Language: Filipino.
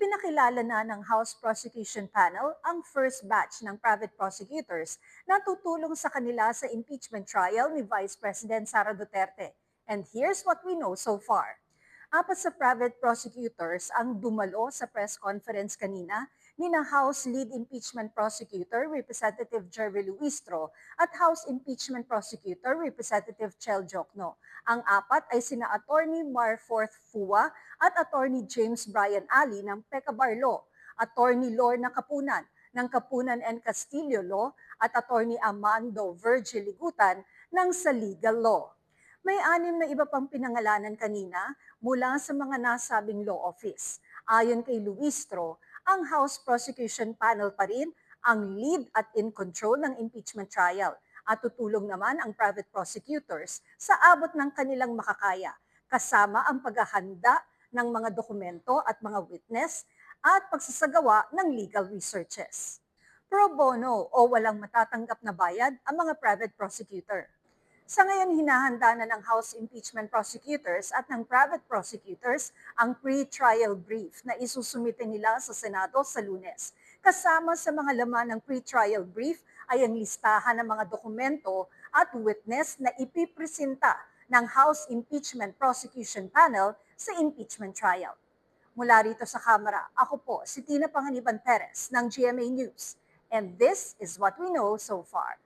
Ipinakilala na ng House Prosecution Panel ang first batch ng private prosecutors na tutulong sa kanila sa impeachment trial ni Vice President Sara Duterte. And here's what we know so far. Apat sa private prosecutors ang dumalo sa press conference kanina ni na House Lead Impeachment Prosecutor Representative Jerry Luistro at House Impeachment Prosecutor Representative Chel Jokno. Ang apat ay sina Attorney Marforth Fua at Attorney James Brian Ali ng Pecabar Law, Attorney Lorna Kapunan ng Kapunan and Castillo Law at Attorney Amando Virgil Ligutan ng sa Legal Law. May anim na iba pang pinangalanan kanina mula sa mga nasabing law office. Ayon kay Luistro, ang House Prosecution Panel pa rin ang lead at in control ng impeachment trial at tutulong naman ang private prosecutors sa abot ng kanilang makakaya, kasama ang paghahanda ng mga dokumento at mga witness at pagsasagawa ng legal researches. Pro bono o walang matatanggap na bayad ang mga private prosecutor. Sa ngayon, hinahanda na ng House Impeachment Prosecutors at ng private prosecutors ang pre-trial brief na isusumite nila sa Senado sa Lunes. Kasama sa mga laman ng pre-trial brief ay ang listahan ng mga dokumento at witness na ipipresenta ng House Impeachment Prosecution Panel sa impeachment trial. Mula rito sa Kamara, ako po si Tina Panganiban Perez ng GMA News. And this is what we know so far.